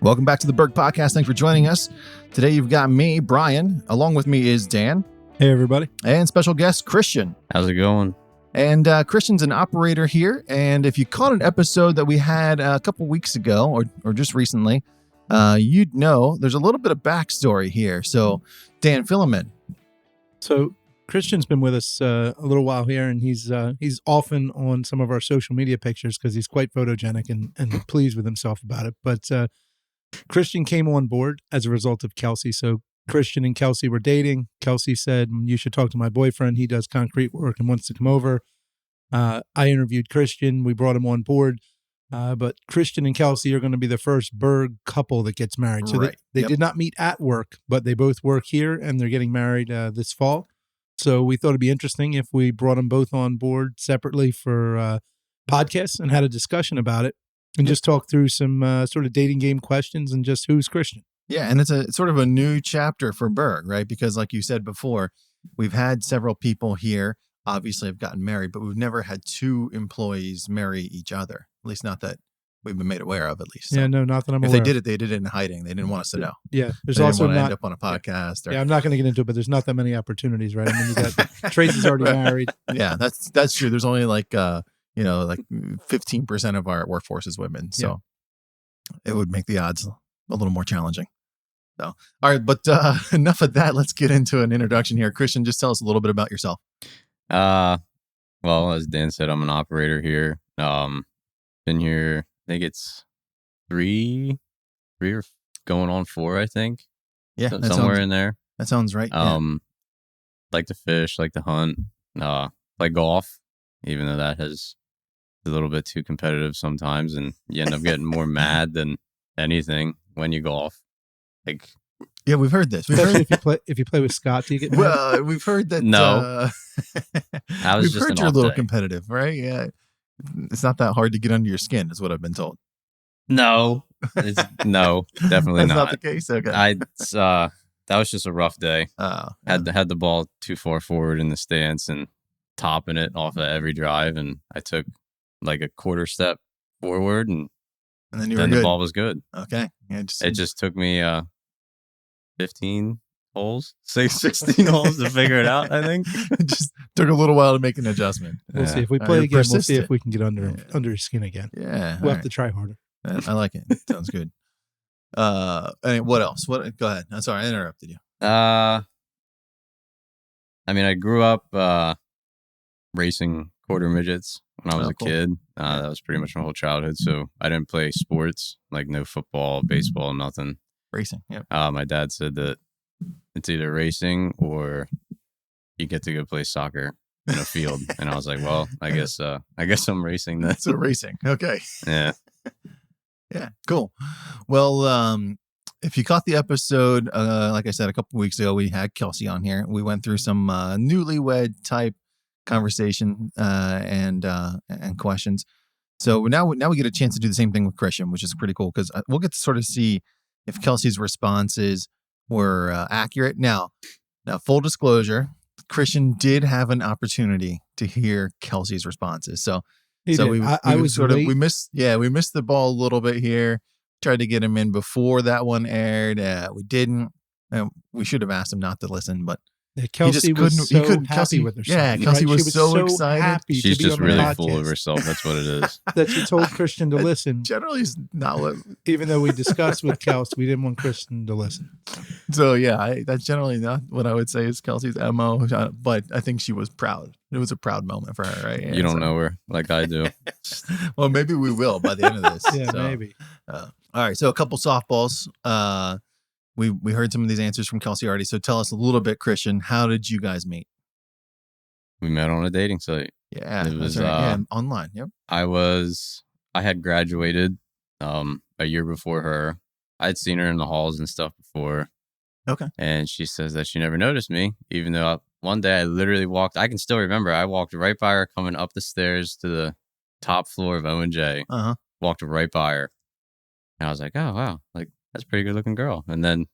Welcome back to the Berg Podcast. Thanks for joining us. Today you've got me, Brian. Along with me is Dan. Hey, everybody. And special guest, Kristian. How's it going? And Kristian's an operator here. And if you caught an episode that we had a couple weeks ago or just recently, you'd know there's a little bit of backstory here. So, Dan, fill him in. So, Kristian's been with us a little while here, and he's often on some of our social media pictures because he's quite photogenic and pleased with himself about it. But Kristian came on board as a result of Kelsey. So Kristian and Kelsey were dating. Kelsey said, you should talk to my boyfriend. He does concrete work and wants to come over. I interviewed Kristian. We brought him on board. But Kristian and Kelsey are going to be the first Berg couple that gets married. So right. they did not meet at work, but they both work here, and they're getting married this fall. So we thought it'd be interesting if we brought them both on board separately for podcasts and had a discussion about it and just talk through some sort of dating game questions and just who's Kristian. Yeah, and it's sort of a new chapter for Berg, right? Because like you said before, we've had several people here obviously have gotten married, but we've never had two employees marry each other. At least not that we've been made aware of, at least. So yeah, no, not that I'm if aware. they did it in hiding. They didn't want us to know. Yeah, there's they also didn't want to not end up on a podcast. Yeah, I'm not going to get into it, but there's not that many opportunities, right? I mean, you got Tracy's already married. Yeah, that's true. There's only like 15% of our workforce is women, so it would make the odds a little more challenging. So, all right, but enough of that. Let's get into an introduction here. Kristian, just tell us a little bit about yourself. Well, as Dan said, I'm an operator here. Been here, I think it's three or going on 4, I think. Yeah, somewhere in there. That sounds right. Like to fish, like to hunt, play golf, even though that is a little bit too competitive sometimes, and you end up getting more mad than anything when you golf. Like, yeah, we've heard this. Especially if you play with Scott, do you get mad? Well, we've heard that. No, we've heard you're a little competitive, right? Yeah, it's not that hard to get under your skin, is what I've been told. No, no, definitely That's not the case. Okay, that was just a rough day. Had the ball too far forward in the stance and topping it off of every drive, and I took like a quarter step forward, and then the ball was good. Okay, it just took me 15 holes, 16 holes to figure it out. I think it just took a little while to make an adjustment. We'll see if we play again. We'll see if we can get under his skin again. Yeah, we'll have to try harder. I like it. Sounds good. And what else? Go ahead. I'm sorry, I interrupted you. I mean, I grew up racing quarter midgets when I was a kid. That was pretty much my whole childhood. So I didn't play sports, like no football, baseball, nothing. Racing. Yep. My dad said that it's either racing or you get to go play soccer in a field. And I was like, well, I guess I'm racing then. So racing. Okay. Yeah. Yeah. Cool. Well, if you caught the episode, like I said, a couple of weeks ago, we had Kelsey on here. We went through some newlywed type conversation and questions. So now we get a chance to do the same thing with Kristian, which is pretty cool because we'll get to sort of see if Kelsey's responses were accurate. Now, full disclosure, Kristian did have an opportunity to hear Kelsey's responses. So we missed the ball a little bit here. Tried to get him in before that one aired. We didn't. We should have asked him not to listen, but Kelsey was so happy with herself. Yeah, Kelsey was so excited. She's just really full of herself. That's what it is. That she told Kristian to listen. Generally, it's not what. Even though we discussed with Kelsey, we didn't want Kristian to listen. So yeah, that's generally not what I would say is Kelsey's MO. But I think she was proud. It was a proud moment for her, right? You don't know her like I do. Well, maybe we will by the end of this. Yeah, maybe. All right, so a couple softballs. We heard some of these answers from Kelsey already. So tell us a little bit, Kristian. How did you guys meet? We met on a dating site. Yeah, it was online. Yep. I had graduated a year before her. I'd seen her in the halls and stuff before. Okay. And she says that she never noticed me, even though one day I literally walked. I can still remember. I walked right by her coming up the stairs to the top floor of O&J. Walked right by her, and I was like, "Oh wow, like." That's a pretty good looking girl. And then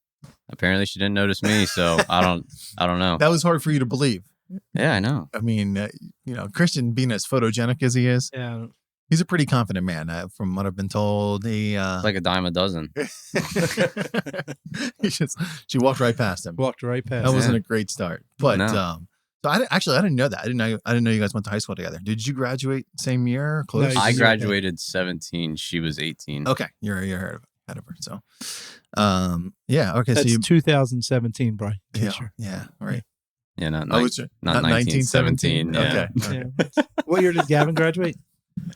apparently she didn't notice me. So I don't know. That was hard for you to believe. Yeah, I know. I mean, Kristian being as photogenic as he is. Yeah. He's a pretty confident man, from what I've been told. He like a dime a dozen. She walked right past him. Walked right past. That wasn't a great start, but No. so I didn't know that. I didn't know you guys went to high school together. Did you graduate same year? Close. No, I graduated 17. She was 18. Okay, you're ahead of her. So, yeah. Okay, That's so 2017, Brian. Yeah, right. Yeah, not 1917. Yeah. Okay. Yeah. What year did Gavin graduate?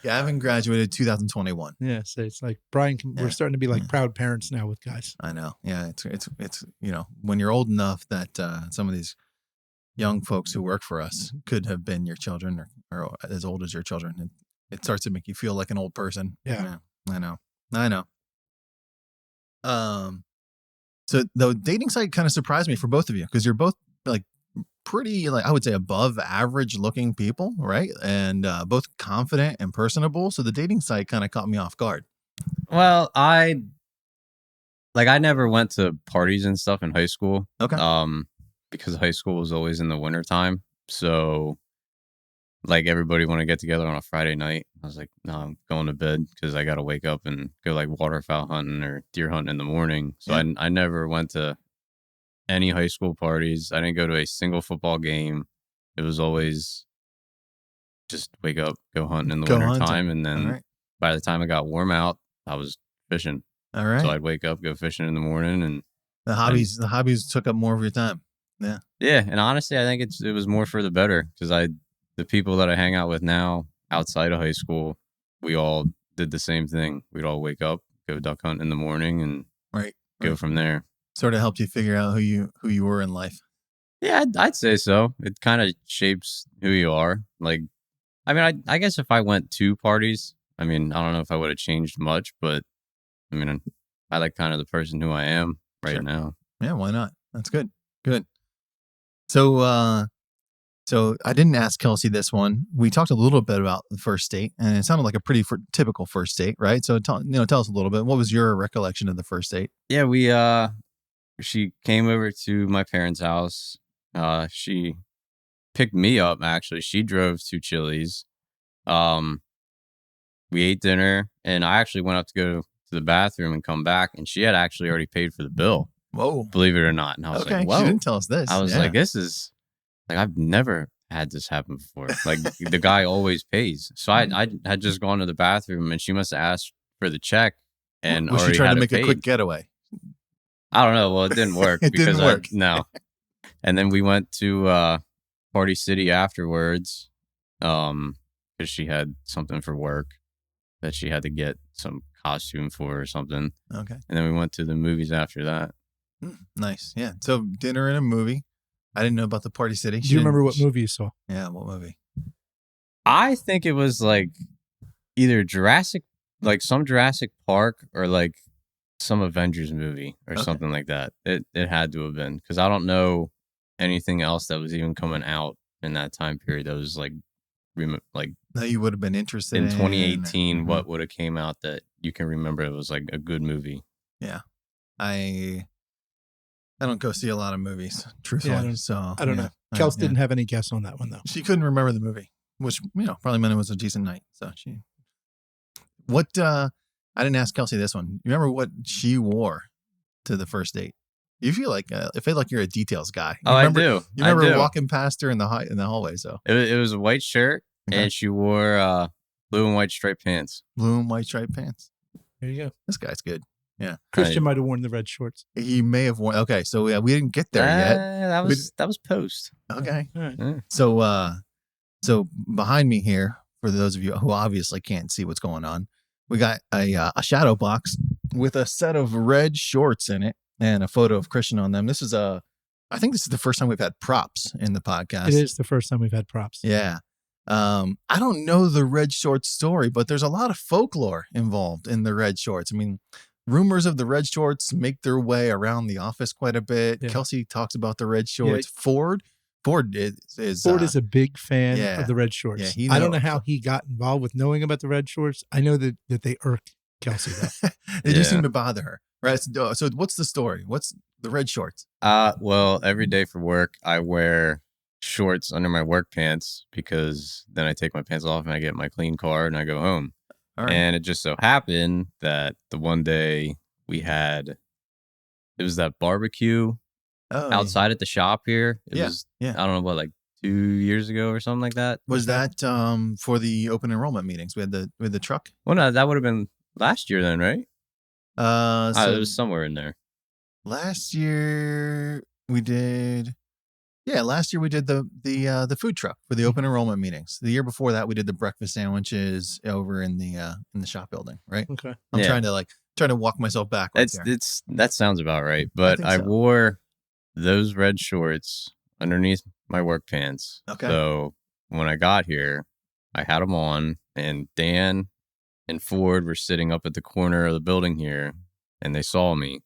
Gavin graduated 2021. Yeah, so it's like Brian. We're starting to be like proud parents now with guys. I know. Yeah, it's when you're old enough that some of these young folks who work for us could have been your children or as old as your children. It starts to make you feel like an old person. Yeah. I know. So the dating site kind of surprised me for both of you because you're both like pretty, like I would say above average looking people, right? And both confident and personable. So the dating site kind of caught me off guard. Well, I never went to parties and stuff in high school. Okay. Because high school was always in the wintertime. So like everybody want to get together on a Friday night. I was like, no, I'm going to bed because I got to wake up and go like waterfowl hunting or deer hunting in the morning. So I never went to any high school parties. I didn't go to a single football game. It was always just wake up, go hunting in the wintertime. And then by the time it got warm out, I was fishing. All right. So I'd wake up, go fishing in the morning, and the hobbies took up more of your time. Yeah. Yeah. And honestly, I think it was more for the better because the people that I hang out with now outside of high school, we all did the same thing. We'd all wake up, go duck hunt in the morning and go from there. Sort of helped you figure out who you were in life. Yeah, I'd say so. It kind of shapes who you are. Like, I mean, I guess if I went to parties, I mean, I don't know if I would have changed much, but I mean, I like kind of the person who I am right now. Yeah, why not? That's good. Good. So, so I didn't ask Kelsey this one. We talked a little bit about the first date, and it sounded like a pretty typical first date, right? So, tell us a little bit. What was your recollection of the first date? Yeah, she came over to my parents' house. She picked me up. Actually, she drove to Chili's. We ate dinner, and I actually went up to go to the bathroom and come back, and she had actually already paid for the bill. Whoa! Believe it or not, and I was like, "Whoa!" She didn't tell us this. I was like, "This is like I've never had this happen before. Like the guy always pays." So I had just gone to the bathroom, and she must have asked for the check, and was she trying to make a quick getaway? I don't know. Well, it didn't work. Didn't work. No. And then we went to Party City afterwards, because she had something for work that she had to get some costume for or something. Okay. And then we went to the movies after that. Nice. Yeah. So dinner and a movie. I didn't know about the Party City. Do you remember what movie you saw? Yeah, what movie? I think it was like either some Jurassic Park or like some Avengers movie or something like that. It had to have been because I don't know anything else that was even coming out in that time period that was like that you would have been interested in 2018. What would have came out that you can remember it was like a good movie? Yeah, I don't go see a lot of movies, truthfully. I don't know. Kels didn't have any guess on that one though. She couldn't remember the movie, which probably meant it was a decent night. So I didn't ask Kelsey this one. You remember what she wore to the first date? You feel like I feel like you're a details guy. I do. You remember walking past her in the hallway? So it was a white shirt, and she wore blue and white striped pants. Blue and white striped pants. There you go. This guy's good. Yeah. Kristian might have worn the red shorts. He may have worn. Okay, so we didn't get there yet. That was post. Okay. All right. So behind me here, for those of you who obviously can't see what's going on, we got a shadow box with a set of red shorts in it and a photo of Kristian on them. I think this is the first time we've had props in the podcast. It is the first time we've had props. Yeah. I don't know the red shorts story, but there's a lot of folklore involved in the red shorts. I mean, rumors of the red shorts make their way around the office quite a bit. Yeah. Kelsey talks about the red shorts. Yeah. Ford is a big fan of the red shorts. Yeah, I don't know how he got involved with knowing about the red shorts. I know that they irk Kelsey though. They just seem to bother her. Right. So what's the story? What's the red shorts? Well, every day for work, I wear shorts under my work pants because then I take my pants off and I get my clean car and I go home. All right. And it just so happened that the one day it was that barbecue outside at the shop here. It was, I don't know what, like 2 years ago or something like that. Was that for the open enrollment meetings? We had the truck? Well, no, that would have been last year then, right? So it was somewhere in there. Last year we did. Yeah, last year we did the food truck for the open enrollment meetings. The year before that, we did the breakfast sandwiches over in the shop building, right? Okay. I'm trying to walk myself backwards. That sounds about right. But I wore those red shorts underneath my work pants. Okay. So when I got here, I had them on, and Dan and Ford were sitting up at the corner of the building here, and they saw me,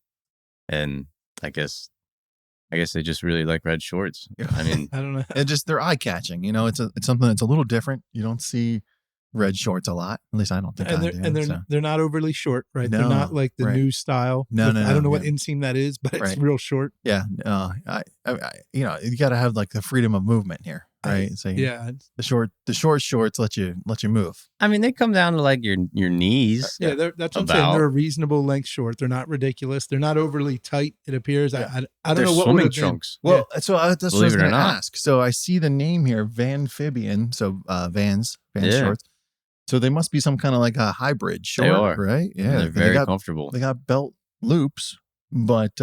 and I guess they just really like red shorts. I mean, I don't know. They're eye catching. You know, it's something that's a little different. You don't see red shorts a lot. At least I don't think they're not overly short, right? No, they're not like the new style. No, I don't know what inseam that is, but it's real short. Yeah. I you got to have like the freedom of movement here, right? So the short shorts let you move. I mean, they come down to like your knees. Yeah, that's what I'm saying. They're a reasonable length short. They're not ridiculous. They're not overly tight. It appears. I don't know what swimming trunks. Well, so that's what I was going to ask. So I see the name here, Vanphibian. So Vans shorts. So they must be some kind of like a hybrid short, they are. Right? Yeah, they're very comfortable. They got belt loops, but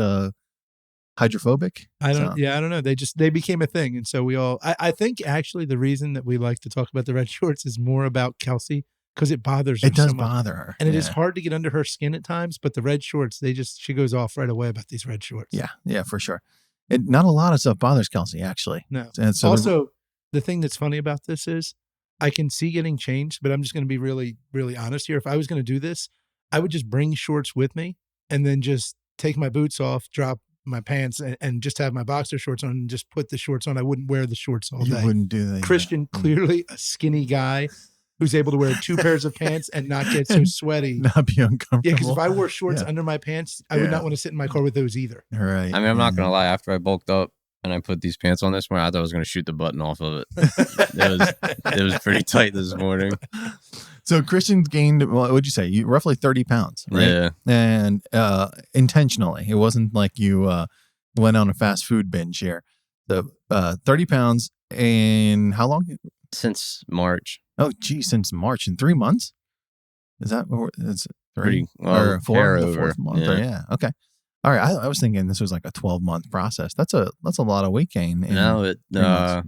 hydrophobic. I don't know. They became a thing, and so we all. I think actually the reason that we like to talk about the red shorts is more about Kelsey because it bothers her. It does so much. bother her, and it is hard to get under her skin at times. But the red shorts, she goes off right away about these red shorts. Yeah, for sure. Not a lot of stuff bothers Kelsey actually. No. And so also, the thing that's funny about this is I can see getting changed, but I'm just going to be really, really honest here. If I was going to do this, I would just bring shorts with me and then just take my boots off, drop my pants, and just have my boxer shorts on and just put the shorts on. I wouldn't wear the shorts all day. You wouldn't do that. Kristian, clearly a skinny guy who's able to wear 2 pairs of pants and not get so sweaty. Not be uncomfortable. Yeah, because if I wore shorts under my pants, I would not want to sit in my car with those either. Right. I mean, I'm not going to lie. After I bulked up, and I put these pants on this morning, I thought I was going to shoot the button off of it. It was pretty tight this morning. So Kristian gained, what'd you say? Roughly 30 pounds, right? Yeah. And intentionally. It wasn't like you went on a fast food binge here. So 30 pounds in how long? Since March. Oh, geez, since March. In 3 months? Is that it's 3? Pretty, well, or 4? The over. 4th month. Yeah. Okay. All right, I was thinking this was like a 12-month process. That's a lot of weight gain.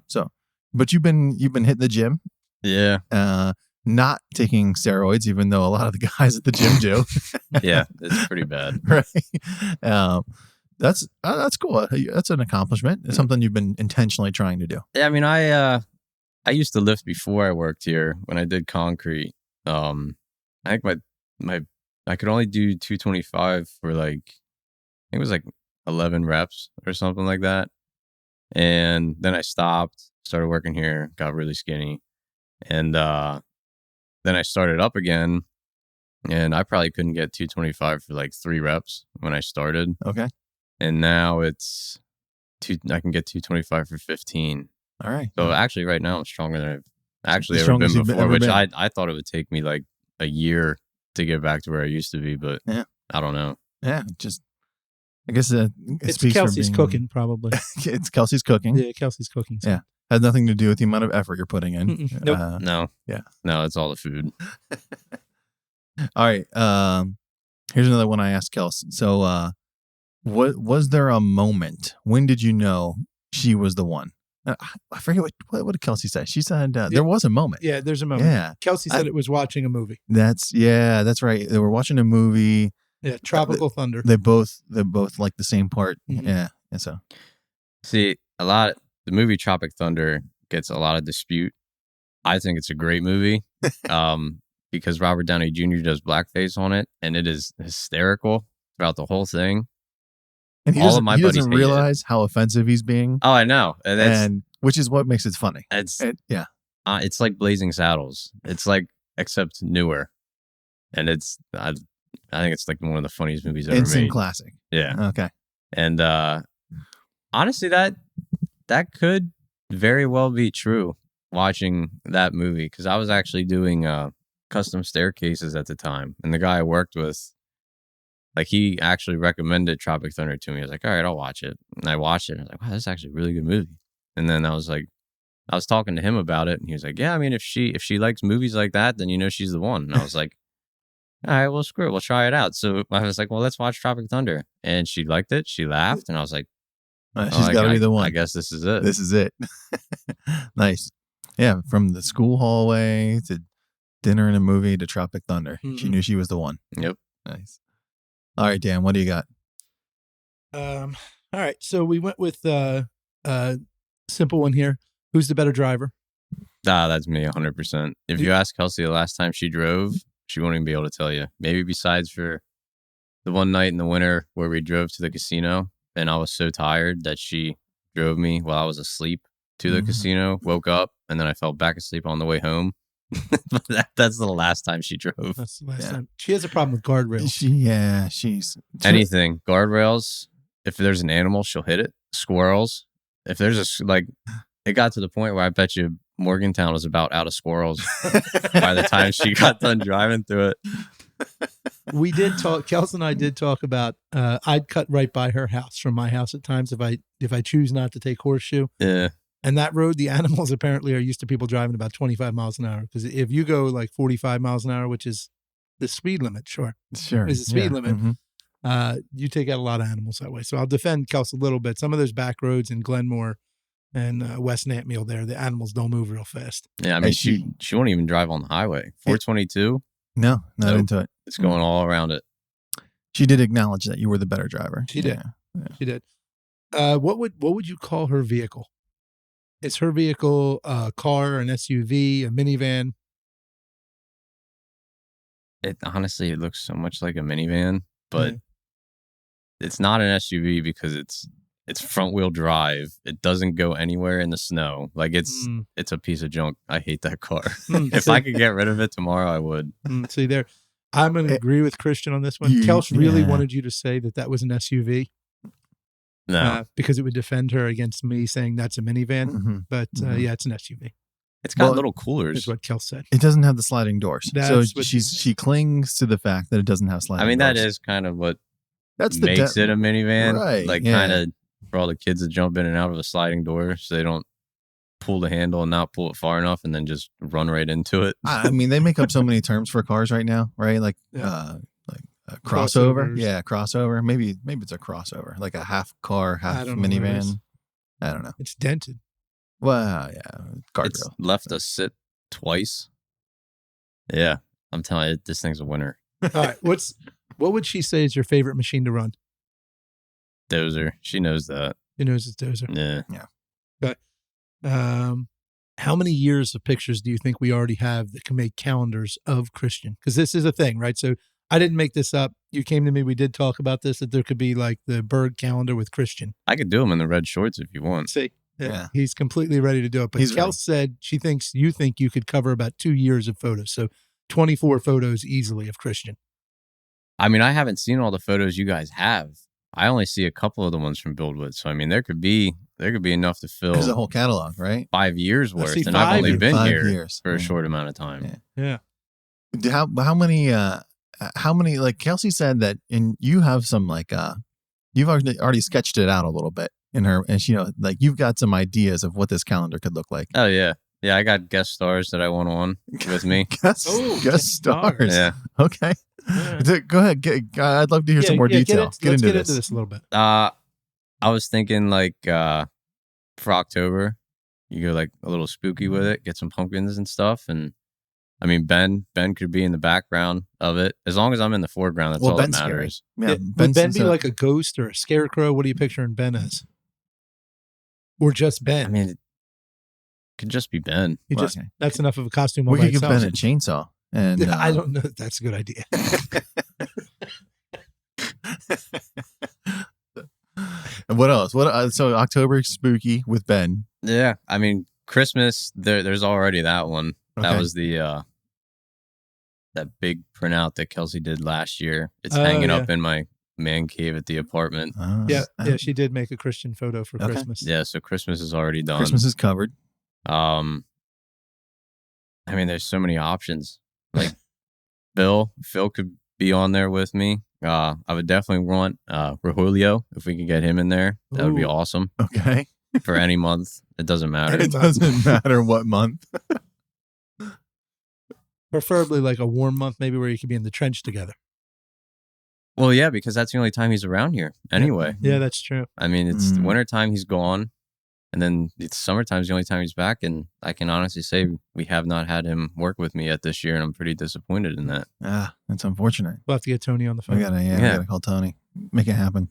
So, but you've been hitting the gym. Yeah. Not taking steroids, even though a lot of the guys at the gym do. Yeah, it's pretty bad. Right. That's cool. That's an accomplishment. It's something you've been intentionally trying to do. Yeah, I mean, I used to lift before I worked here when I did concrete. I think I could only do 225 for like. I think it was like 11 reps or something like that. And then I stopped, started working here, got really skinny. And then I started up again, and I probably couldn't get 225 for like 3 reps when I started. Okay. And now I can get 225 for 15. All right. So actually right now I'm stronger than I've actually ever been before, which I thought it would take me like a year to get back to where I used to be, but I don't know. Yeah, I guess it's Kelsey's cooking, probably. It's Kelsey's cooking. Yeah, Kelsey's cooking. So. Yeah, has nothing to do with the amount of effort you're putting in. Nope. No. Yeah. No, it's all the food. All right. Here's another one I asked Kelsey. So, was there a moment? When did you know she was the one? I forget what did Kelsey say. She said there was a moment. Yeah, there's a moment. Yeah. Kelsey said it was watching a movie. That's right. They were watching a movie. Yeah, Tropical Thunder. They both like the same part. Mm-hmm. Yeah. And so see, the movie Tropic Thunder gets a lot of dispute. I think it's a great movie. Because Robert Downey Jr. does blackface on it, and it is hysterical throughout the whole thing. And he doesn't realize how offensive he's being. Oh, I know. And which is what makes it funny. It's like Blazing Saddles. It's like, except newer. And I think it's like one of the funniest movies ever made. Instant classic. Yeah. Okay. And honestly, that could very well be true watching that movie, because I was actually doing custom staircases at the time. And the guy I worked with, like, he actually recommended Tropic Thunder to me. I was like, all right, I'll watch it. And I watched it. And I was like, wow, this is actually a really good movie. And then I was talking to him about it. And he was like, yeah, I mean, if she likes movies like that, then she's the one. And I was like, all right, well, screw it. We'll try it out. So I was like, well, let's watch Tropic Thunder. And she liked it. She laughed. And I was like, she's got to be the one. I guess this is it. This is it. Nice. Yeah. From the school hallway to dinner and a movie to Tropic Thunder. Mm-hmm. She knew she was the one. Yep. Nice. All right, Dan, what do you got? All right. So we went with simple one here. Who's the better driver? That's me, 100%. If you ask Kelsey the last time she drove, she won't even be able to tell you. Maybe besides for the one night in the winter where we drove to the casino and I was so tired that she drove me while I was asleep to the casino, woke up, and then I fell back asleep on the way home. That's the last time she drove. That's the last time. She has a problem with guardrails. She's anything. Guardrails. If there's an animal, she'll hit it. Squirrels. If there's it got to the point where I bet you Morgantown was about out of squirrels by the time she got done driving through it. We did talk. Kelsey and I did talk about. I'd cut right by her house from my house at times if I choose not to take Horseshoe. Yeah. And that road, the animals apparently are used to people driving about 25 miles an hour. Because if you go like 45 miles an hour, which is the speed limit, sure, is the speed limit. Mm-hmm. You take out a lot of animals that way. So I'll defend Kelsey a little bit. Some of those back roads in Glenmore and West Nantmeal there, the animals don't move real fast. Yeah, I mean, she won't even drive on the highway. 422? No, not into it. It's going all around it. She did acknowledge that you were the better driver. She did. Yeah. She did. What would you call her vehicle? Is her vehicle a car, an SUV, a minivan? It looks so much like a minivan, but it's not an SUV because it's front wheel drive. It doesn't go anywhere in the snow. Like it's a piece of junk. I hate that car. If I could get rid of it tomorrow, I would. See there, I'm going to agree with Kristian on this one. Kels really wanted you to say that was an SUV. No, because it would defend her against me saying that's a minivan. Mm-hmm. But it's an SUV. It's got little coolers. Is what Kels said. It doesn't have the sliding doors, so she clings to the fact that it doesn't have sliding. I mean, doors. that is kind of what makes it a minivan, right? Like kind of for all the kids that jump in and out of a sliding door, so they don't pull the handle and not pull it far enough, and then just run right into it. I mean, they make up so many terms for cars right now, right? Like a crossover. Yeah, crossover. Maybe it's a crossover, like a half car, half minivan. I don't know. It's dented. Well, yeah, guardrail. It's left us sit twice. Yeah, I'm telling you, this thing's a winner. All right, what would she say is your favorite machine to run? Dozer. She knows that. She knows it's Dozer. Yeah. Okay. How many years of pictures do you think we already have that can make calendars of Kristian? Because this is a thing, right? So I didn't make this up. You came to me. We did talk about this, that there could be like the Berg calendar with Kristian. I could do them in the red shorts if you want. See, he's completely ready to do it. But Kels said you think you could cover about 2 years of photos. So 24 photos easily of Kristian. I mean, I haven't seen all the photos you guys have. I only see a couple of the ones from BuildWith. So, I mean, there could be enough to fill. There's a whole catalog, right? 5 years worth. And I've only been here for a short amount of time. Yeah. How many, like Kelsey said that you have some you've already sketched it out a little bit in her, and like you've got some ideas of what this calendar could look like. Oh, yeah. Yeah, I got guest stars that I want on with me. guest stars. Yeah. Okay. Yeah. Go ahead. I'd love to hear some more detail. Let's get into this a little bit. I was thinking for October, you go like a little spooky with it, get some pumpkins and stuff. And I mean, Ben could be in the background of it. As long as I'm in the foreground, that's all that matters. Yeah, would Ben be like a ghost or a scarecrow? What are you picturing Ben as? Or just Ben? I mean, it could just be Ben. That's enough of a costume. We could give Ben a chainsaw. And I don't know if that's a good idea. And what else? So October spooky with Ben. Yeah, I mean Christmas. There's already that one. Okay. That was the that big printout that Kelsey did last year. It's hanging up in my man cave at the apartment. Yeah, she did make a Kristian photo for Christmas. Yeah, so Christmas is already done. Christmas is covered. I mean, there's so many options. Like Phil could be on there with me. I would definitely want Rahulio if we could get him in there. That would be awesome. Okay. For any month, it doesn't matter. It doesn't matter what month. Preferably like a warm month, maybe where you could be in the trench together. Well, yeah, because that's the only time he's around here anyway. Yeah, that's true. I mean, it's the wintertime he's gone, and then it's summertime's the only time he's back. And I can honestly say we have not had him work with me yet this year, and I'm pretty disappointed in that. Ah, that's unfortunate. We'll have to get Tony on the phone. We gotta call Tony. Make it happen.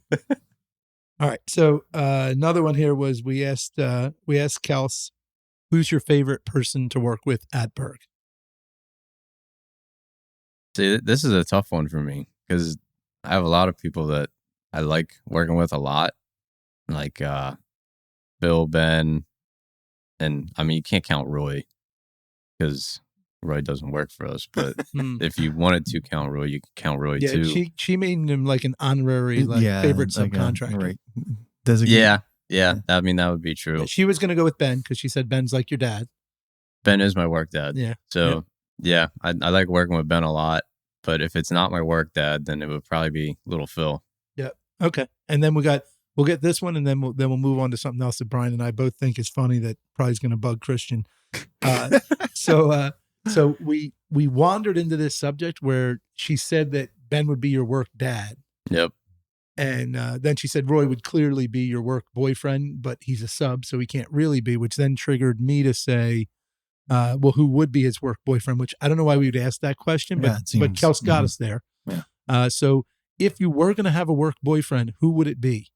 All right. So another one here was we asked Kels, who's your favorite person to work with at Berg? See, this is a tough one for me because I have a lot of people that I like working with a lot, like Bill, Ben, and I mean, you can't count Roy because Roy doesn't work for us. But if you wanted to count Roy, you could count Roy too. Yeah, she made him like an honorary favorite subcontractor. Right. Yeah. I mean, that would be true. Yeah, she was going to go with Ben because she said Ben's like your dad. Ben is my work dad. Yeah. So yeah, I like working with Ben a lot. But if it's not my work dad, then it would probably be little Phil. Yeah. Okay. And then we'll get this one, and then we'll move on to something else that Brian and I both think is funny that probably is going to bug Kristian. So we wandered into this subject where she said that Ben would be your work dad. Yep. And then she said Roy would clearly be your work boyfriend, but he's a sub, so he can't really be, which then triggered me to say, well, who would be his work boyfriend? Which I don't know why we would ask that question, but Kels got us there. Yeah. So if you were going to have a work boyfriend, who would it be?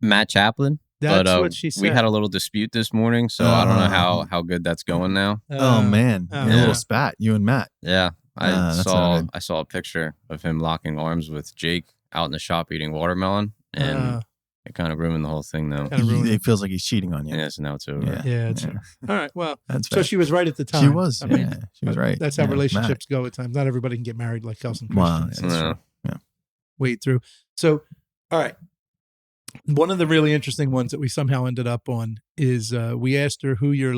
Matt Chaplin. That's what she said. We had a little dispute this morning, so I don't know how good that's going now. Oh man, a little spat, you and Matt. Yeah, I saw a picture of him locking arms with Jake out in the shop eating watermelon, and it kind of ruined the whole thing, though. It feels like he's cheating on you. Yeah, so now it's over. Yeah. All right. Well, that's so she was right at the time. She was. She was right. That's how relationships go at times. Not everybody can get married like Kels and Kristian. Wow. Yeah. Wait through. So, all right. One of the really interesting ones that we somehow ended up on is we asked her who your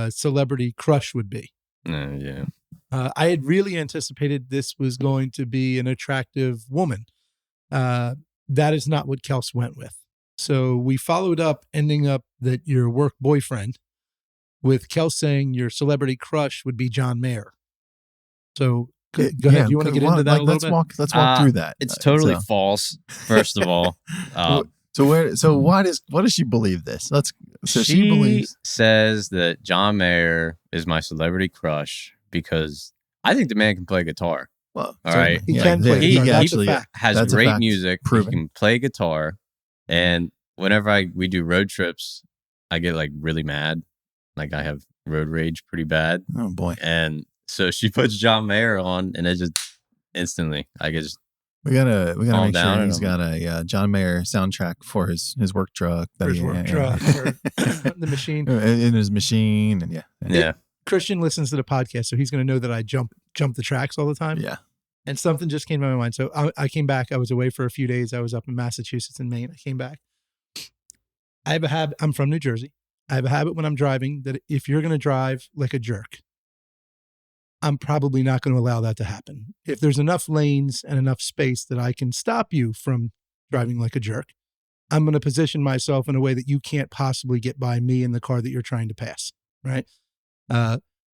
celebrity crush would be. Yeah. I had really anticipated this was going to be an attractive woman. That is not what Kels went with. So we followed up, ending up that your work boyfriend, with Kels saying your celebrity crush would be John Mayer. So go ahead. You want to get into that a little bit? Let's walk through that. It's totally false. First of all, why does she believe this? She says that John Mayer is my celebrity crush because I think the man can play guitar. Well, all right, he can play guitar. He actually has great music. Proven. He can play guitar, and whenever we do road trips, I get like really mad. Like I have road rage pretty bad. Oh boy! And so she puts John Mayer on, and it just instantly I get just. We gotta make sure he's got a John Mayer soundtrack for his work truck. The machine. In his machine, and yeah. Kristian listens to the podcast, so he's going to know that I jump the tracks all the time. Yeah. And something just came to my mind. So I came back. I was away for a few days. I was up in Massachusetts and Maine. I came back. I have a habit. I'm from New Jersey. I have a habit when I'm driving that if you're going to drive like a jerk, I'm probably not going to allow that to happen. If there's enough lanes and enough space that I can stop you from driving like a jerk, I'm going to position myself in a way that you can't possibly get by me in the car that you're trying to pass. Right?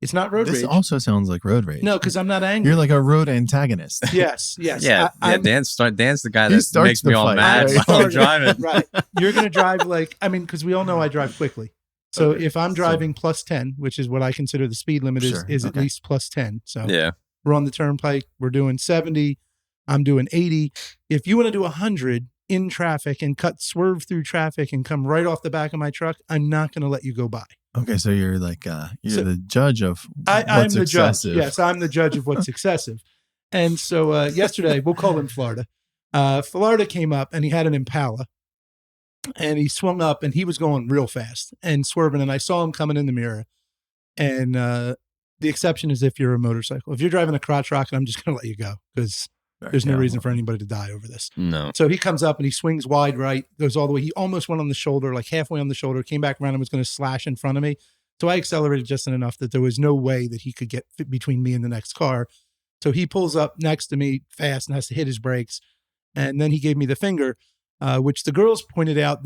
It's not road rage. This also sounds like road rage. No, because I'm not angry. You're like a road antagonist. Yes. Yeah, Dan's the guy that makes me all mad while I'm driving. Right. You're going to drive because we all know I drive quickly. So if I'm driving plus 10, which is what I consider the speed limit is at least plus 10. So we're on the turnpike. We're doing 70. I'm doing 80. If you want to do 100 in traffic and swerve through traffic and come right off the back of my truck, I'm not going to let you go by. Okay, so you're like the judge of I'm the excessive. Judge. Yes, I'm the judge of what's excessive. And so yesterday, we'll call him Florida. Florida came up and he had an Impala, and he swung up and he was going real fast and swerving. And I saw him coming in the mirror. And the exception is if you're a motorcycle. If you're driving a crotch rocket, I'm just going to let you go because there's no reason for anybody to die over this. No. So he comes up and he swings wide right, goes all the way. He almost went on the shoulder, like halfway on the shoulder, came back around and was going to slash in front of me. So I accelerated just enough that there was no way that he could get between me and the next car. So he pulls up next to me fast and has to hit his brakes. And then he gave me the finger, which the girls pointed out.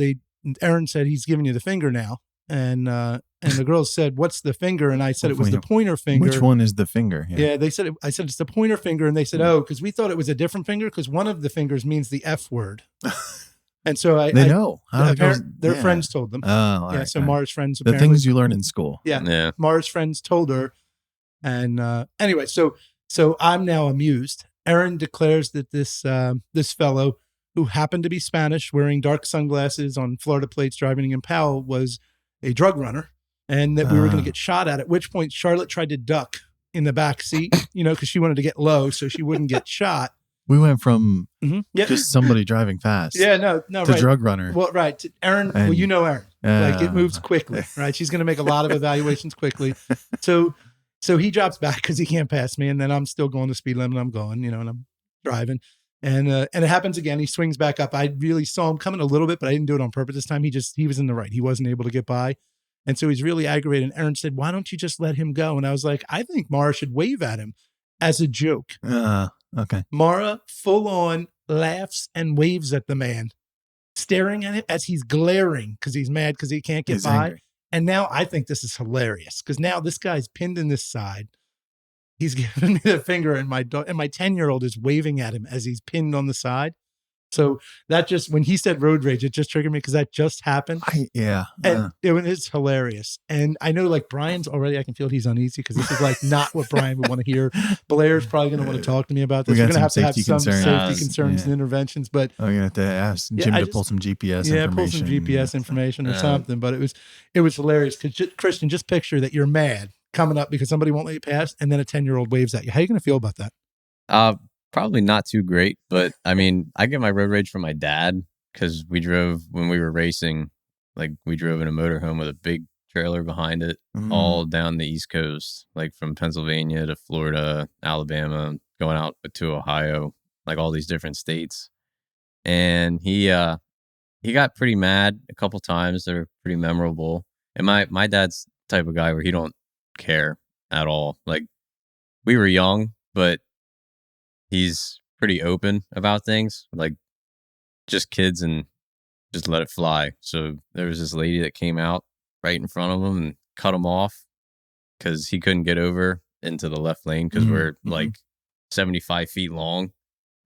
Aaron said, he's giving you the finger now. And the girls said, what's the finger? And I said it was the pointer finger. Which one is the finger? Yeah, they said, I said, it's the pointer finger. And they said, oh, because we thought it was a different finger because one of the fingers means the F word. And so they know. Their friends told them. Oh, all right. So Mara's friends, the things you learn in school. Yeah. Mara's friends told her. And anyway, so I'm now amused. Aaron declares that this fellow who happened to be Spanish, wearing dark sunglasses on Florida plates, driving an Impala, was a drug runner, and that we were going to get shot at which point Charlotte tried to duck in the back seat, because she wanted to get low so she wouldn't get shot. We went from just somebody driving fast to right. drug runner. Well, right. Aaron, Aaron. Like it moves quickly, right? She's going to make a lot of evaluations quickly. So he drops back because he can't pass me, and then I'm still going the speed limit. I'm going, and I'm driving. And it happens again. He swings back up. I really saw him coming a little bit, but I didn't do it on purpose this time. He was in the right. He wasn't able to get by. And so he's really aggravated. And Aaron said, why don't you just let him go? And I was like, I think Mara should wave at him as a joke. Okay. Mara full on laughs and waves at the man, staring at him as he's glaring because he's mad because he can't get by. Angry. And now I think this is hilarious because now this guy's pinned in this side. He's giving me the finger, and my 10-year-old is waving at him as he's pinned on the side. So that just, when he said road rage, it just triggered me because that just happened. And it's hilarious. And I know, like, Brian's already, I can feel he's uneasy because this is like not what Brian would want to hear. Blair's probably going to want to talk to me about this. We're going to have some safety concerns and interventions. But you're going to have to ask Jim to pull some GPS information. Yeah, pull some GPS information or something. But it was hilarious because, Kristian, just picture that you're mad coming up because somebody won't let you pass, and then a 10-year-old waves at you. How are you going to feel about that? Probably not too great, but I mean, I get my road rage from my dad because we drove when we were racing. Like, we drove in a motorhome with a big trailer behind it, all down the East Coast, like from Pennsylvania to Florida, Alabama, going out to Ohio, like all these different states. And he got pretty mad a couple times. They're pretty memorable. And my dad's the type of guy where he don't care at all. Like, we were young, but he's pretty open about things, like just kids, and just let it fly. So there was this lady that came out right in front of him and cut him off because he couldn't get over into the left lane because we're like 75 feet long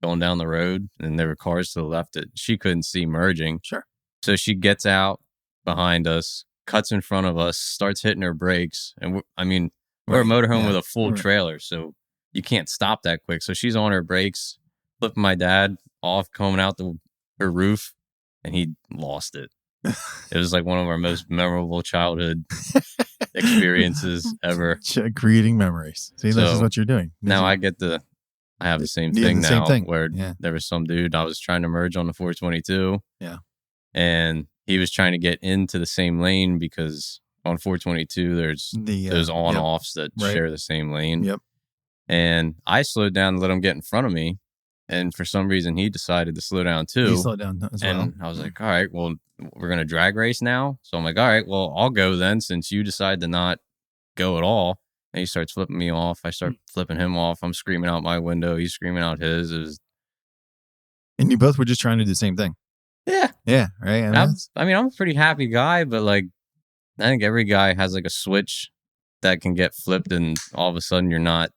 going down the road, and there were cars to the left that she couldn't see merging. Sure. So she gets out behind us, cuts in front of us, starts hitting her brakes. And we're a motorhome with a full trailer, so you can't stop that quick. So she's on her brakes, flipping my dad off, coming out her roof, and he lost it. It was like one of our most memorable childhood experiences ever. Creating memories. See, this is what you're doing. Now I have the same thing now, where there was some dude, I was trying to merge on the 422. Yeah. And he was trying to get into the same lane because on 422, there's those on-offs that share the same lane. Yep. And I slowed down and let him get in front of me. And for some reason, he decided to slow down too. He slowed down as well. And I was like, all right, well, we're going to drag race now. So I'm like, all right, well, I'll go then since you decide to not go at all. And he starts flipping me off. I start flipping him off. I'm screaming out my window. He's screaming out his. And you both were just trying to do the same thing. Yeah. Yeah. Right. I'm a pretty happy guy, but like, I think every guy has like a switch that can get flipped and all of a sudden you're not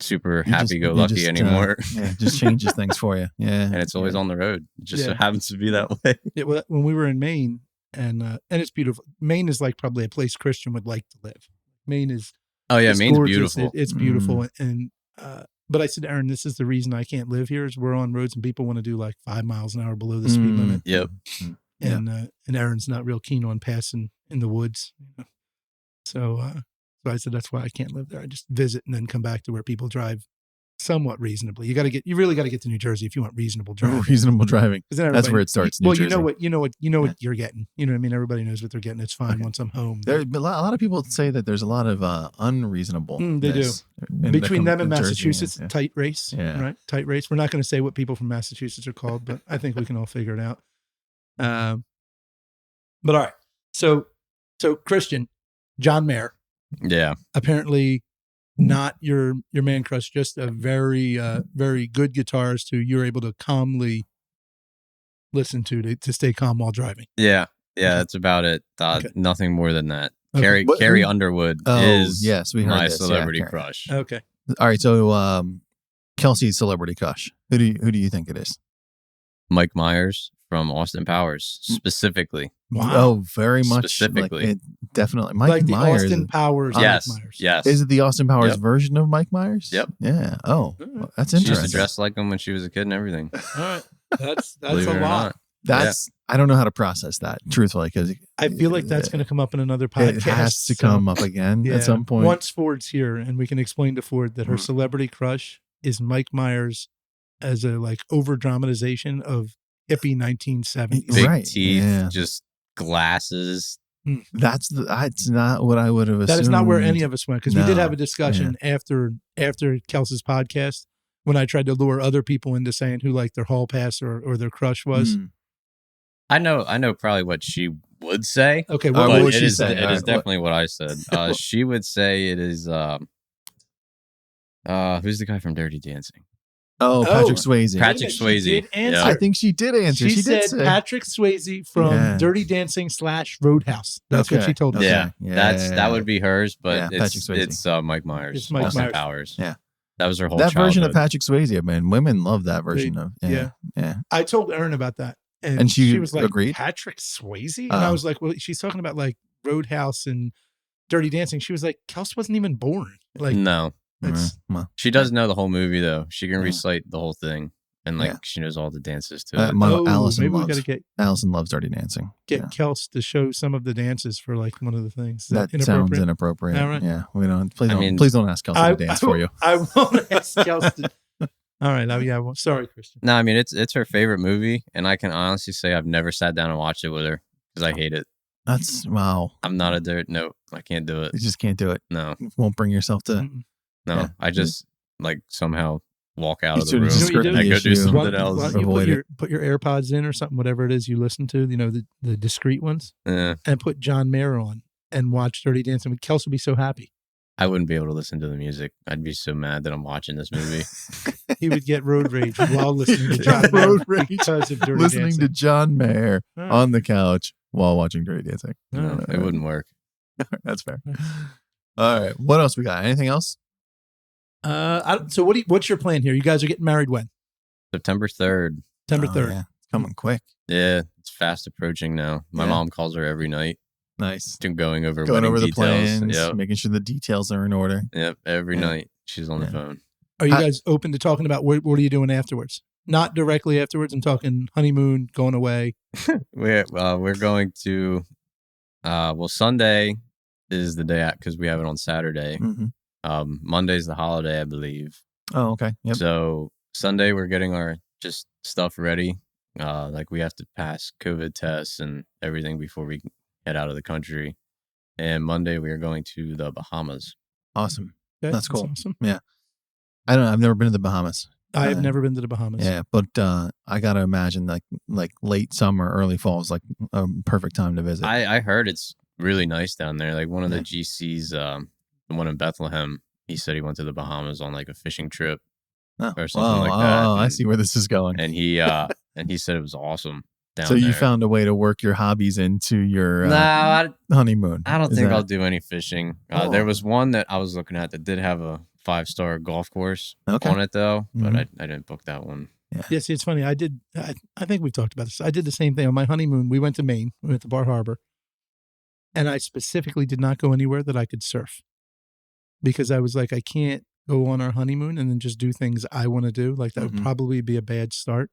super happy-go-lucky anymore. It just changes things for you. Yeah. And it's always on the road. It just so happens to be that way. Yeah, well, when we were in Maine, and it's beautiful. Maine is like probably a place Kristian would like to live. Maine is Maine's gorgeous. beautiful. It's beautiful. And but I said, Aaron, this is the reason I can't live here is we're on roads and people want to do like 5 miles an hour below the speed limit. Yep. And Aaron's not real keen on passing in the woods. So I said, that's why I can't live there. I just visit and then come back to where people drive somewhat reasonably. You really got to get to New Jersey if you want reasonable driving. Reasonable driving. That's where it starts. Well, you know what you're getting. You know what I mean? Everybody knows what they're getting. It's fine once I'm home. A lot of people say that there's a lot of unreasonable. They do. Between them and Massachusetts, tight race. Yeah. Right? Tight race. We're not going to say what people from Massachusetts are called, but I think we can all figure it out. But all right. So Kristian, John Mayer. Yeah. Apparently not your man crush, just a very very good guitarist who you're able to calmly listen to stay calm while driving. Yeah, that's about it. Okay. Nothing more than that. Okay. Carrie Underwood is yes, we heard my this. celebrity Yeah, crush. Okay. All right, so Kelsey's celebrity crush. Who do you think it is? Mike Myers from Austin Powers, specifically. Wow. Oh, very much. Specifically. Definitely. Mike like the Myers. Austin Powers. Yes. Mike Myers. Yes. Is it the Austin Powers Yep. version of Mike Myers? Yep. Yeah. Oh, well, that's She used interesting. to dress like him when she was a kid and everything. All right. That's Believe a it or lot. not. That's I don't know how to process that truthfully because I feel like that's going to come up in another podcast. It has to come up again at some point. Once Ford's here, and we can explain to Ford that her celebrity crush is Mike Myers as a like over dramatization of hippie 1970s. Big teeth, just glasses. That's not what I would have assumed. That is not where any of us went, because we did have a discussion after Kelsey's podcast when I tried to lure other people into saying who like their hall pass or their crush was. I know probably what she would say. Okay, what would she say? It is definitely what I said. She would say it is who's the guy from Dirty Dancing? Oh, Patrick Swayze. Patrick Swayze. Yeah. I think she did answer. She did said say. Patrick Swayze from Dirty Dancing / Roadhouse. That's what she told us. Yeah, that would be hers, but it's Mike Myers. It's Mike Austin Myers. Powers. Yeah. That was her whole That childhood. version of Patrick Swayze, I mean, women love that version of. Yeah. I told Erin about that. And she was like, agreed? Patrick Swayze? And I was like, well, she's talking about like Roadhouse and Dirty Dancing. She was like, Kels wasn't even born. Like, no. She does know the whole movie, though. She can recite the whole thing. And she knows all the dances, too. Allison loves Dirty Dancing. Get Kels to show some of the dances for like one of the things. That sounds inappropriate. All right. Yeah. We don't. Please don't ask Kelsey to dance for you. I won't ask Kelsey. All right. Sorry, Kristian. No, I mean, it's her favorite movie. And I can honestly say I've never sat down and watched it with her because I hate it. That's wow. I'm not a dirt. No, I can't do it. You just can't do it. No. You won't bring yourself to. No, I just like somehow walk out of the room. I go do something else. Put your AirPods in or something, whatever it is you listen to, the discreet ones, and put John Mayer on and watch Dirty Dancing. Kels would be so happy. I wouldn't be able to listen to the music. I'd be so mad that I'm watching this movie. He would get road rage while listening to John Mayer because of Dirty listening Dancing. to John Mayer on the couch while watching Dirty Dancing. No, it wouldn't work. That's fair. All right. What else we got? Anything else? So what's your plan here? You guys are getting married when? September 3rd. September 3rd. Yeah. It's coming quick. Yeah, it's fast approaching now. My mom calls her every night. Nice. Going over the details. plans, making sure the details are in order. Yep, every night she's on the phone. Are you guys open to talking about what are you doing afterwards? Not directly afterwards. I'm talking honeymoon, going away. We're going to Sunday is the day out because we have it on Saturday. Mm-hmm. Monday's the holiday, I believe. Oh, okay. Yep. So Sunday we're getting our just stuff ready. Like we have to pass COVID tests and everything before we head out of the country. And Monday we are going to the Bahamas. Awesome. Okay, that's cool. Awesome. Yeah. I don't know. I've never been to the Bahamas. I have never been to the Bahamas. Yeah, but I gotta imagine like late summer, early fall is like a perfect time to visit. I heard it's really nice down there. Like one of the GCs, the one in Bethlehem, he said he went to the Bahamas on like a fishing trip or something like that. Oh, I see where this is going. And he said it was awesome down so there. you found a way to work your hobbies into your honeymoon. I don't think I'll do any fishing. There was one that I was looking at that did have a 5-star golf course on it though, but I didn't book that one. Yeah, see, it's funny. I think we've talked about this. I did the same thing on my honeymoon. We went to Maine. We went to Bar Harbor. And I specifically did not go anywhere that I could surf because I was like, I can't go on our honeymoon and then just do things I want to do. Like that would probably be a bad start.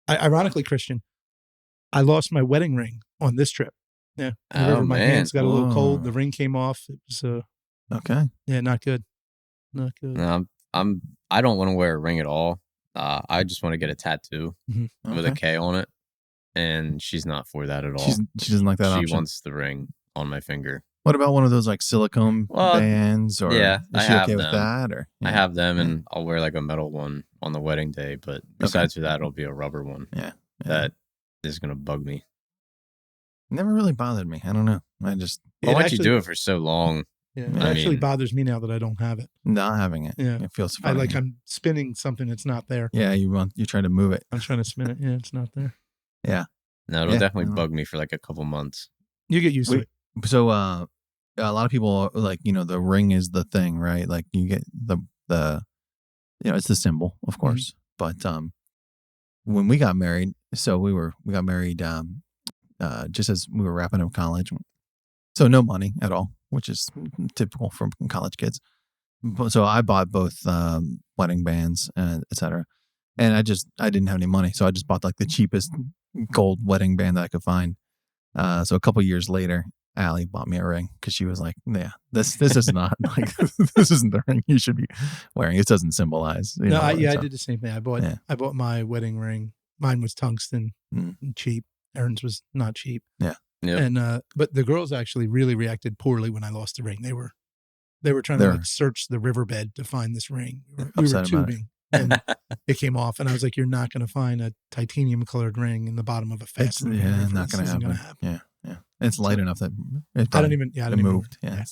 Ironically, Kristian, I lost my wedding ring on this trip. Yeah. My hands got a little cold. The ring came off. It was okay. Yeah, not good. Not good. No, I don't want to wear a ring at all. I just want to get a tattoo with a K on it. And she's not for that at all. She doesn't like that option. She wants the ring on my finger. What about one of those like silicone bands? Or yeah, is she okay with that? Or I have them, and I'll wear like a metal one on the wedding day. But besides for that, it'll be a rubber one. Yeah. That is gonna bug me. Never really bothered me. I don't know. Once you do it for so long, Yeah, it actually bothers me now that I don't have it. Not having it. Yeah, it feels funny. I'm spinning something that's not there. Yeah, you're trying to move it. I'm trying to spin it. Yeah, it's not there. Yeah. No, it'll definitely bug me for like a couple months. You get used to it. So, a lot of people are like, the ring is the thing, right? Like you get the it's the symbol, of course. Mm-hmm. But when we got married, so we got married just as we were wrapping up college. So no money at all, which is typical for college kids. So I bought both wedding bands, etc. And I didn't have any money, so I just bought like the cheapest gold wedding band that I could find. So a couple years later, Allie bought me a ring because she was like, "Yeah, this is not like this isn't the ring you should be wearing. It doesn't symbolize." I did the same thing. I bought my wedding ring. Mine was tungsten, cheap. Aaron's was not cheap. Yeah. Yep. And but the girls actually really reacted poorly when I lost the ring. They were trying to like search the riverbed to find this ring. We were tubing. And it came off, and I was like, "You're not going to find a titanium colored ring in the bottom of a fastener." Yeah, not going to happen. Yeah. It's light enough that it moved. Yeah.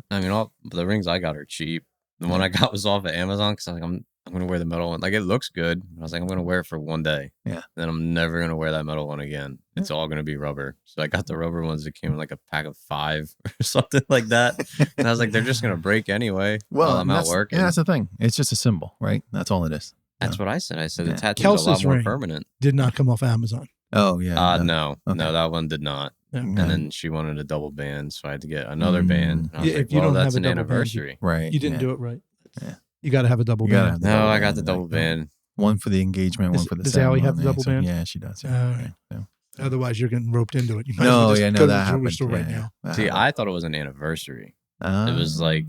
I mean, all the rings I got are cheap. The one I got was off of Amazon because I was like, I'm going to wear the metal one. Like, it looks good. I was like, I'm going to wear it for one day. Yeah. Then I'm never going to wear that metal one again. It's all going to be rubber. So I got the rubber ones that came in like a pack of 5 or something like that. And I was like, they're just going to break anyway while I'm out working. Yeah, that's the thing. It's just a symbol, right? That's all it is. That's what I said. I said the tattoo's a lot more permanent. Did not come off Amazon. Oh, yeah. No, that one did not. Yeah. And then she wanted a double band, so I had to get another band. I was like, well, that's an anniversary. Right. You didn't do it right. Yeah. You got to have a double band. No, I got the double band. One for the engagement, one for the ceremony. Does Allie have the double band? Yeah, she does. Yeah. Otherwise, you're getting roped into it. You might go to that the happened. Store right now. See, I thought it was an anniversary. It was like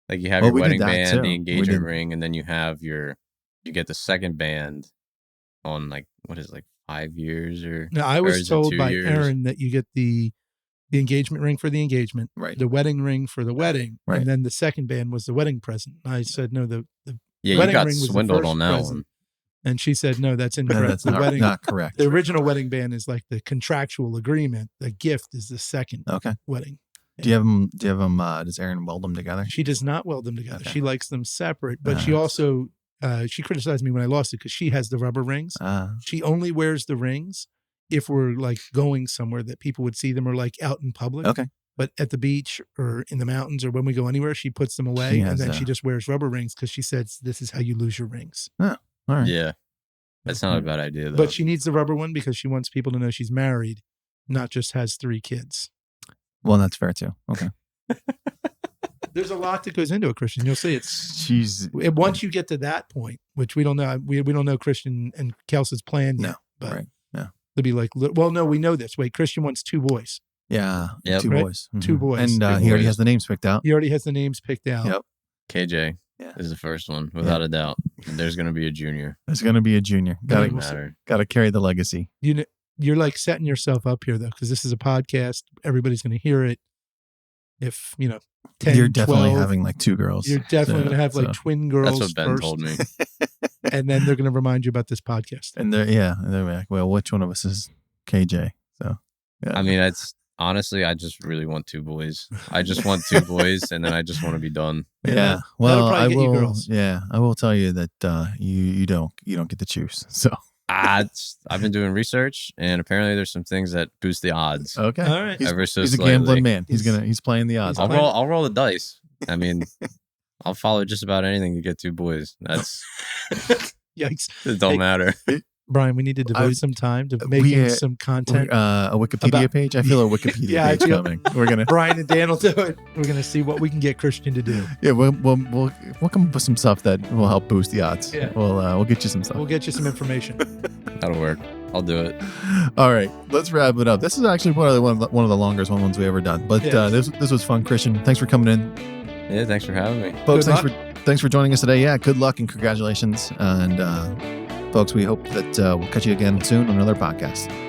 you have your wedding band, the engagement ring, and then you get the second band on like, what is it, like 5 years or? No, I was told by Aaron that you get the engagement ring for the engagement, right? The wedding ring for the wedding, right? And then the second band was the wedding present. I said no, the wedding ring got was swindled on that present. one. And she said, no, that's incorrect. No, that's not correct. The original wedding band is like the contractual agreement. The gift is the second wedding. Do you have them? Does Erin weld them together? She does not weld them together. Okay. She likes them separate, but she also, she criticized me when I lost it because she has the rubber rings. She only wears the rings if we're like going somewhere that people would see them or like out in public. Okay. But at the beach or in the mountains or when we go anywhere, she puts them away and then she just wears rubber rings because she says this is how you lose your rings. Oh, all right. Yeah. That's not a bad idea, though. But she needs the rubber one because she wants people to know she's married, not just has 3 kids. Well, that's fair too. Okay. There's a lot that goes into it, Kristian. You'll see once you get to that point, which we don't know. We don't know Kristian and Kelsey's plan yet. No, but right. No. They'll be like, well, no, we know this. Wait, Kristian wants 2 boys. Yeah, yep. 2 boys. Mm-hmm. 2 boys. And he already has the names picked out. He already has the names picked out. Yep. KJ is the first one, without a doubt. There's going to be a junior. There's going to be a junior. Got to carry the legacy. You're like setting yourself up here, though, because this is a podcast. Everybody's going to hear it. If, 10, you're definitely 12, having like 2 girls. You're definitely going to have like twin girls. That's what Ben told me. And then they're going to remind you about this podcast. And they're like, well, which one of us is KJ? So, yeah. I mean, honestly, I just really want 2 boys. I just want 2 boys, and then I just want to be done. Yeah. Well, I will. Yeah, I will tell you that you don't get to choose. So I've been doing research, and apparently there's some things that boost the odds. Okay. All right. He's a gambling man. He's playing the odds. I'll roll the dice. I mean, I'll follow just about anything to get 2 boys. That's yikes. It don't matter. Brian, we need to devote some time to making some content. A Wikipedia page? I feel a Wikipedia page coming. We're gonna Brian and Dan will do it. We're gonna see what we can get Kristian to do. Yeah, we'll come up with some stuff that will help boost the odds. Yeah. We'll get you some stuff. We'll get you some information. That'll work. I'll do it. All right, let's wrap it up. This is actually one of the longest ones we've ever done. But this was fun, Kristian. Thanks for coming in. Yeah, thanks for having me, folks. Thanks for joining us today. Yeah, good luck and congratulations. And folks, we hope that we'll catch you again soon on another podcast.